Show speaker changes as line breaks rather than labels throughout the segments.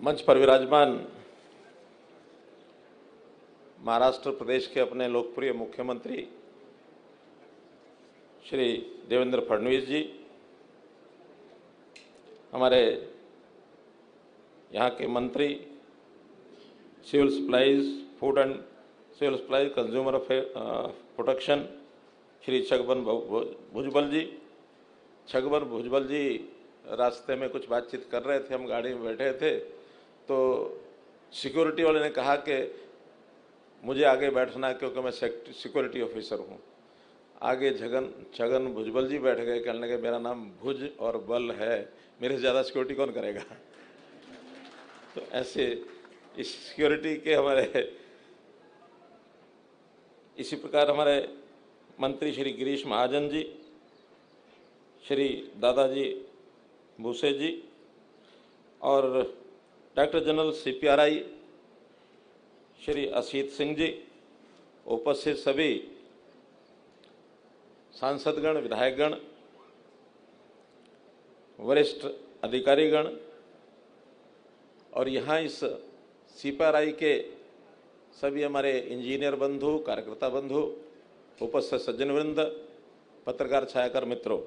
मंच पर विराजमान महाराष्ट्र प्रदेश के अपने लोकप्रिय मुख्यमंत्री श्री देवेंद्र फडणवीस जी, हमारे यहाँ के मंत्री civil supplies, food and civil supplies, consumer protection Shri Chhagan Bhujbal ji. Chhagan Bhujbal ji रास्ते में कुछ बातचीत कर रहे थे, हम गाड़ी में बैठे थे तो सिक्योरिटी वाले ने कहा कि मुझे आगे बैठना है क्योंकि मैं सिक्योरिटी ऑफिसर हूँ। आगे छगन भुजबल जी बैठ गए, कहने लगे मेरा नाम भुज और बल है, मेरे से ज़्यादा सिक्योरिटी कौन करेगा। तो ऐसे इस सिक्योरिटी के हमारे इसी प्रकार हमारे मंत्री श्री गिरीश महाजन जी, श्री दादाजी भूसे जी और director general CPRI Shri Asit Singh ji, उपस्थित सभी सांसदगण, विधायकगण, वरिष्ठ अधिकारीगण और यहाँ इस CPRI के सभी हमारे इंजीनियर बंधु, कार्यकर्ता बंधु, उपस्थित सज्जनवृंद, पत्रकार छायाकार मित्रों,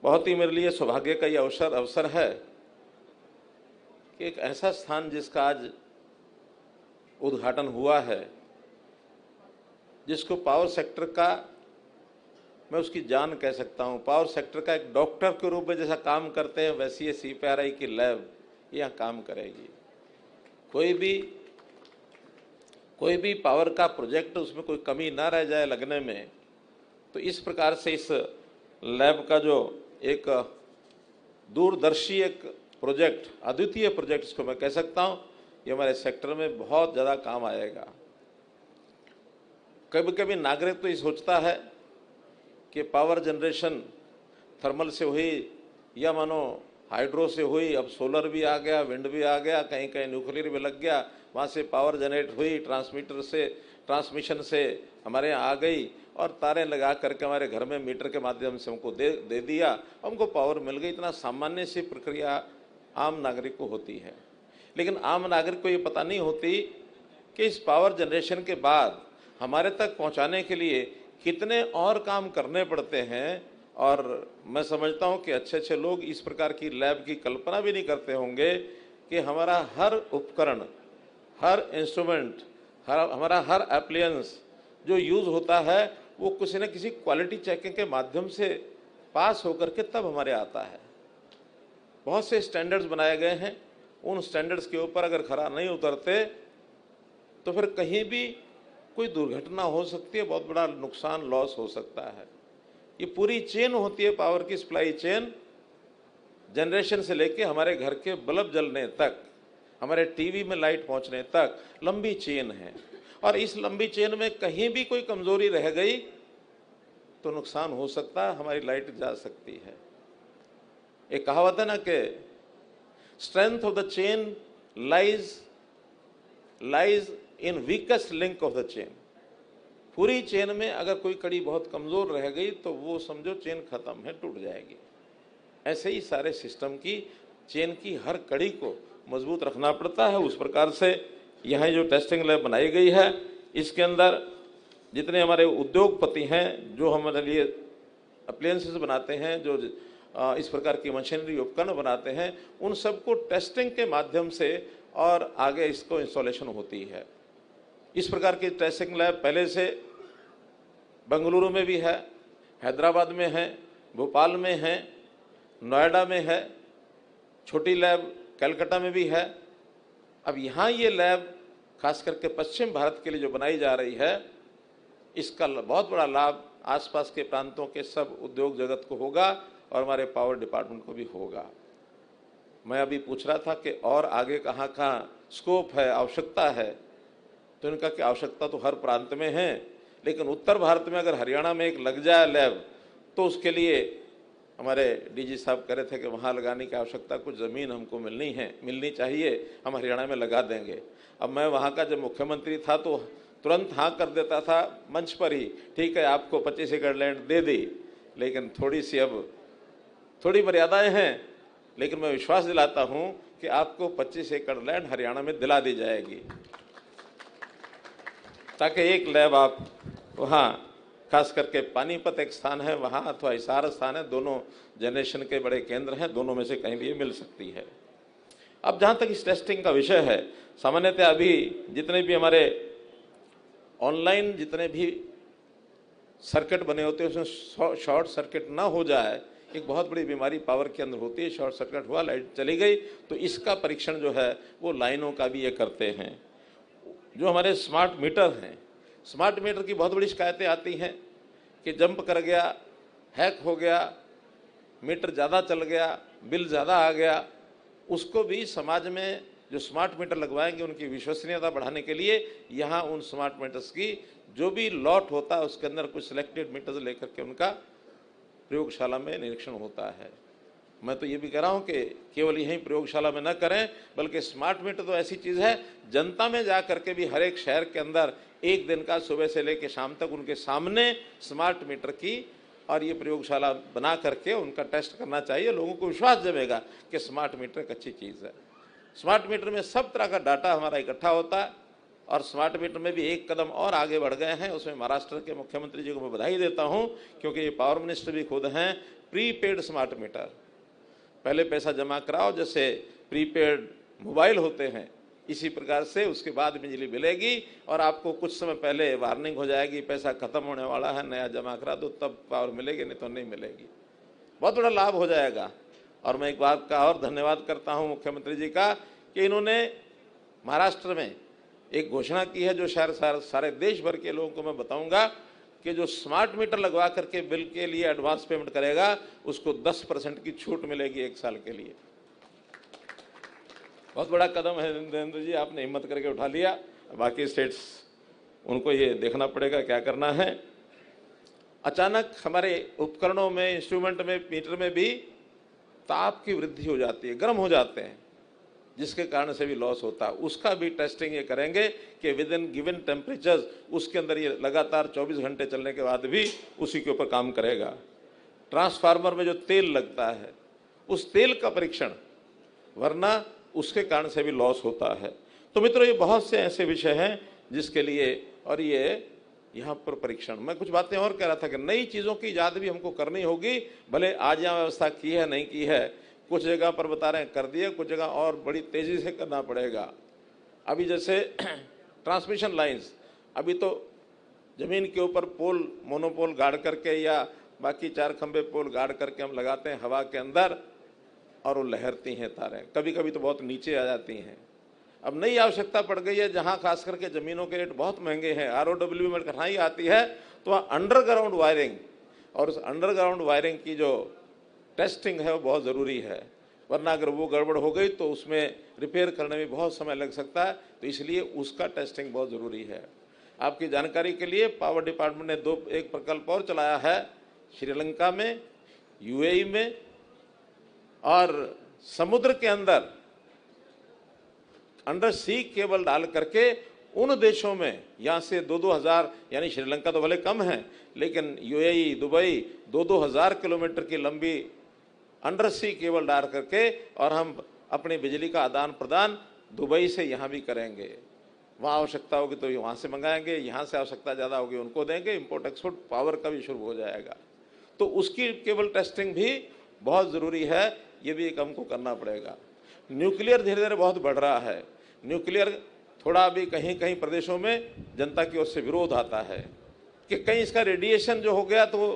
बहुत ही मेरे लिए सौभाग्य का ये अवसर है कि एक ऐसा स्थान जिसका आज उद्घाटन हुआ है, जिसको पावर सेक्टर का मैं उसकी जान कह सकता हूँ, पावर सेक्टर का एक डॉक्टर के रूप में जैसा काम करते हैं वैसी ये CPRI की लैब यहाँ काम करेगी। कोई भी पावर का प्रोजेक्ट उसमें कोई कमी ना रह जाए लगने में, तो इस प्रकार से इस लैब का जो एक दूरदर्शी एक प्रोजेक्ट, अद्वितीय प्रोजेक्ट इसको मैं कह सकता हूँ, ये हमारे सेक्टर में बहुत ज़्यादा काम आएगा। कभी कभी नागरिक तो ये सोचता है कि पावर जनरेशन थर्मल से हुई या मानो हाइड्रो से हुई, अब सोलर भी आ गया, विंड भी आ गया, कहीं कहीं न्यूक्लियर भी लग गया, वहाँ से पावर जनरेट हुई, ट्रांसमिशन से हमारे यहाँ आ गई और तारें लगा करके हमारे घर में मीटर के माध्यम से हमको दे दिया, हमको पावर मिल गई। इतना सामान्य सी प्रक्रिया आम नागरिक को होती है, लेकिन आम नागरिक को ये पता नहीं होती कि इस पावर जनरेशन के बाद हमारे तक पहुंचाने के लिए कितने और काम करने पड़ते हैं। और मैं समझता हूं कि अच्छे अच्छे लोग इस प्रकार की लैब की कल्पना भी नहीं करते होंगे कि हमारा हर उपकरण, हर इंस्ट्रूमेंट, हमारा हर एप्लायंस जो यूज़ होता है वो किसी न किसी क्वालिटी चेकिंग के माध्यम से पास होकर के तब हमारे आता है। बहुत से स्टैंडर्ड्स बनाए गए हैं, उन स्टैंडर्ड्स के ऊपर अगर खरा नहीं उतरते तो फिर कहीं भी कोई दुर्घटना हो सकती है, बहुत बड़ा नुकसान, लॉस हो सकता है। ये पूरी चेन होती है पावर की, सप्लाई चेन, जनरेशन से लेके हमारे घर के बल्ब जलने तक, हमारे टीवी में लाइट पहुंचने तक लंबी चेन है। और इस लंबी चेन में कहीं भी कोई कमजोरी रह गई तो नुकसान हो सकता है, हमारी लाइट जा सकती है। एक कहावत है ना कि strength of the chain lies in weakest link of the chain. पूरी चेन में अगर कोई कड़ी बहुत कमजोर रह गई तो वो समझो चेन खत्म है, टूट जाएगी। ऐसे ही सारे सिस्टम की चेन की हर कड़ी को मजबूत रखना पड़ता है। उस प्रकार से यहाँ जो टेस्टिंग लैब बनाई गई है, इसके अंदर जितने हमारे उद्योगपति हैं जो हमारे लिए अप्लायंसेस बनाते हैं, जो इस प्रकार की मशीनरी उपकरण बनाते हैं, उन सबको टेस्टिंग के माध्यम से और आगे इसको इंस्टॉलेशन होती है। इस प्रकार की टेस्टिंग लैब पहले से बेंगलुरु में भी है, हैदराबाद में है, भोपाल में है, नोएडा में है, छोटी लैब कलकत्ता में भी है। अब यहाँ ये लैब खास करके पश्चिम भारत के लिए जो बनाई जा रही है, इसका बहुत बड़ा लाभ आसपास के प्रांतों के सब उद्योग जगत को होगा और हमारे पावर डिपार्टमेंट को भी होगा। मैं अभी पूछ रहा था कि और आगे कहाँ कहाँ स्कोप है, आवश्यकता है, तो इनका कि आवश्यकता तो हर प्रांत में है, लेकिन उत्तर भारत में अगर हरियाणा में एक लग जाए लैब तो उसके लिए हमारे DG साहब कह रहे थे कि वहाँ लगाने की आवश्यकता, कुछ ज़मीन हमको मिलनी चाहिए, हम हरियाणा में लगा देंगे। अब मैं वहाँ का जब मुख्यमंत्री था तो तुरंत हाँ कर देता था मंच पर ही, ठीक है आपको 25 एकड़ लैंड दे दी, लेकिन थोड़ी मर्यादाएं हैं, लेकिन मैं विश्वास दिलाता हूं कि आपको 25 एकड़ लैंड हरियाणा में दिला दी जाएगी, ताकि एक लैब आप वहाँ, खास करके पानीपत एक स्थान है वहाँ, अथवा हिसार स्थान है, दोनों जनरेशन के बड़े केंद्र हैं, दोनों में से कहीं भी मिल सकती है। अब जहाँ तक इस टेस्टिंग का विषय है, सामान्यतः अभी जितने भी हमारे ऑनलाइन जितने भी सर्किट बने होते हैं उसमें शॉर्ट सर्किट ना हो जाए, एक बहुत बड़ी बीमारी पावर के अंदर होती है। शॉर्ट सर्किट हुआ, लाइट चली गई, तो इसका परीक्षण जो है वो लाइनों का भी ये करते हैं। जो हमारे स्मार्ट मीटर हैं, स्मार्ट मीटर की बहुत बड़ी शिकायतें आती हैं कि जंप कर गया, हैक हो गया, मीटर ज़्यादा चल गया, बिल ज़्यादा आ गया। उसको भी समाज में जो स्मार्ट मीटर लगवाएंगे उनकी विश्वसनीयता बढ़ाने के लिए यहाँ उन स्मार्ट मीटर्स की जो भी लॉट होता है उसके अंदर कुछ सिलेक्टेड मीटर्स लेकर के उनका प्रयोगशाला में निरीक्षण होता है। मैं तो ये भी कह रहा हूँ कि केवल यहीं प्रयोगशाला में न करें, बल्कि स्मार्ट मीटर तो ऐसी चीज़ है जनता में जा करके भी हर एक शहर के अंदर एक दिन का सुबह से लेकर शाम तक उनके सामने स्मार्ट मीटर की और ये प्रयोगशाला बना करके उनका टेस्ट करना चाहिए। लोगों को विश्वास जमेगा कि स्मार्ट मीटर एक अच्छी चीज़ है। स्मार्ट मीटर में सब तरह का डाटा हमारा इकट्ठा होता है और स्मार्ट मीटर में भी एक कदम और आगे बढ़ गए हैं। उसमें महाराष्ट्र के मुख्यमंत्री जी को मैं बधाई देता हूं, क्योंकि ये पावर मिनिस्टर भी खुद हैं। प्रीपेड स्मार्ट मीटर, पहले पैसा जमा कराओ, जैसे प्रीपेड मोबाइल होते हैं इसी प्रकार से उसके बाद बिजली मिलेगी और आपको कुछ समय पहले वार्निंग हो जाएगी, पैसा खत्म होने वाला है, नया जमा करा दो, तब पावर मिलेगी, नहीं तो नहीं मिलेगी। बहुत बड़ा लाभ हो जाएगा। और मैं एक बात का और धन्यवाद करता हूं मुख्यमंत्री जी का कि इन्होंने महाराष्ट्र में एक घोषणा की है, जो शायद सारे देश भर के लोगों को मैं बताऊंगा कि जो स्मार्ट मीटर लगवा करके बिल के लिए एडवांस पेमेंट करेगा उसको 10% की छूट मिलेगी 1 साल के लिए। बहुत बड़ा कदम है नरेंद्र जी, आपने हिम्मत करके उठा लिया। बाकी स्टेट्स उनको ये देखना पड़ेगा क्या करना है। अचानक हमारे उपकरणों में, इंस्ट्रूमेंट में, मीटर में भी ताप की वृद्धि हो जाती है, गर्म हो जाते हैं, जिसके कारण से भी लॉस होता है। उसका भी टेस्टिंग ये करेंगे कि विद इन गिवन टेम्परेचर्स उसके अंदर ये लगातार 24 घंटे चलने के बाद भी उसी के ऊपर काम करेगा। ट्रांसफार्मर में जो तेल लगता है उस तेल का परीक्षण, वरना उसके कारण से भी लॉस होता है। तो मित्रों, ये बहुत से ऐसे विषय हैं जिसके लिए, और ये यहाँ पर परीक्षण, मैं कुछ बातें और कह रहा था कि नई चीज़ों की ईजाद भी हमको करनी होगी। भले आज यहाँ व्यवस्था की है नहीं की है, कुछ जगह पर बता रहे हैं कर दिए, कुछ जगह और बड़ी तेज़ी से करना पड़ेगा। अभी जैसे ट्रांसमिशन लाइंस, अभी तो ज़मीन के ऊपर पोल, मोनोपोल गाड़ करके या बाकी 4 खंबे पोल गाड़ करके हम लगाते हैं हवा के अंदर और वो लहरती हैं तारें, कभी कभी तो बहुत नीचे आ जाती हैं। अब नई आवश्यकता पड़ गई है, जहाँ खास करके ज़मीनों के रेट बहुत महंगे हैं, ROW में कठिनाई आती है, तो वहाँ अंडरग्राउंड वायरिंग, और उस अंडरग्राउंड वायरिंग की जो टेस्टिंग है वो बहुत ज़रूरी है। वरना अगर वो गड़बड़ हो गई तो उसमें रिपेयर करने में बहुत समय लग सकता है, तो इसलिए उसका टेस्टिंग बहुत ज़रूरी है। आपकी जानकारी के लिए पावर डिपार्टमेंट ने एक प्रकल्प और चलाया है श्रीलंका में, UAE में, और समुद्र के अंदर अंडर सी केबल डाल करके उन देशों में, यहाँ से 2-2 हज़ार, यानी श्रीलंका तो भले कम है, लेकिन UAE, दुबई 2-2 हज़ार किलोमीटर की लंबी अंडर सी केबल डाल करके, और हम अपनी बिजली का आदान प्रदान दुबई से यहाँ भी करेंगे। वहाँ आवश्यकता होगी तो वहाँ से मंगाएंगे, यहाँ से आवश्यकता ज़्यादा होगी उनको देंगे, इम्पोर्ट एक्सपोर्ट पावर का भी शुरू हो जाएगा। तो उसकी केबल टेस्टिंग भी बहुत ज़रूरी है, ये भी एक हमको करना पड़ेगा। न्यूक्लियर धीरे धीरे बहुत बढ़ रहा है। न्यूक्लियर थोड़ा भी कहीं कहीं प्रदेशों में जनता की ओर से विरोध आता है कि कहीं इसका रेडिएशन जो हो गया तो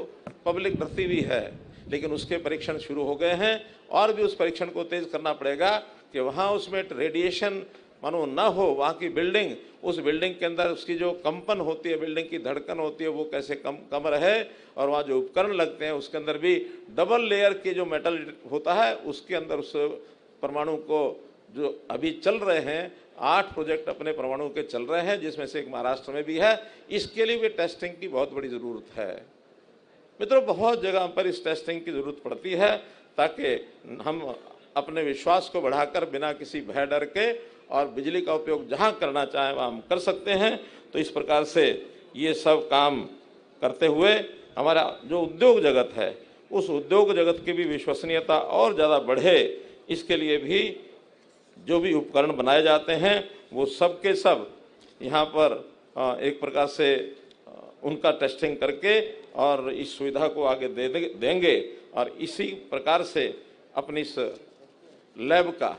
पब्लिक डरती भी है, लेकिन उसके परीक्षण शुरू हो गए हैं और भी उस परीक्षण को तेज करना पड़ेगा कि वहाँ उसमें रेडिएशन मानो ना हो। वहाँ की बिल्डिंग, उस बिल्डिंग के अंदर उसकी जो कंपन होती है, बिल्डिंग की धड़कन होती है, वो कैसे कम रहे, और वहाँ जो उपकरण लगते हैं उसके अंदर भी डबल लेयर के जो मेटल होता है उसके अंदर उस परमाणु को, जो अभी चल रहे हैं 8 प्रोजेक्ट अपने परमाणु के चल रहे हैं, जिसमें से एक महाराष्ट्र में भी है, इसके लिए भी टेस्टिंग की बहुत बड़ी ज़रूरत है। मित्रों, बहुत जगह पर इस टेस्टिंग की ज़रूरत पड़ती है ताकि हम अपने विश्वास को बढ़ाकर बिना किसी भय डर के और बिजली का उपयोग जहाँ करना चाहें वहाँ हम कर सकते हैं। तो इस प्रकार से ये सब काम करते हुए हमारा जो उद्योग जगत है, उस उद्योग जगत की भी विश्वसनीयता और ज़्यादा बढ़े, इसके लिए भी जो भी उपकरण बनाए जाते हैं वो सब के सब यहाँ पर एक प्रकार से उनका टेस्टिंग करके और इस सुविधा को आगे देंगे और इसी प्रकार से अपनी इस लैब का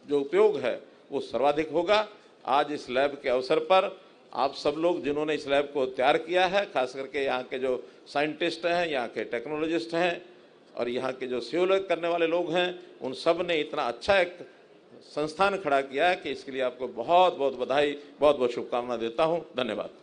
जो उपयोग है वो सर्वाधिक होगा। आज इस लैब के अवसर पर आप सब लोग जिन्होंने इस लैब को तैयार किया है, खास करके यहाँ के जो साइंटिस्ट हैं, यहाँ के टेक्नोलॉजिस्ट हैं और यहाँ के जो सहयोग करने वाले लोग हैं, उन सब ने इतना अच्छा एक संस्थान खड़ा किया है कि इसके लिए आपको बहुत बहुत बधाई, बहुत बहुत शुभकामना देता हूँ। धन्यवाद।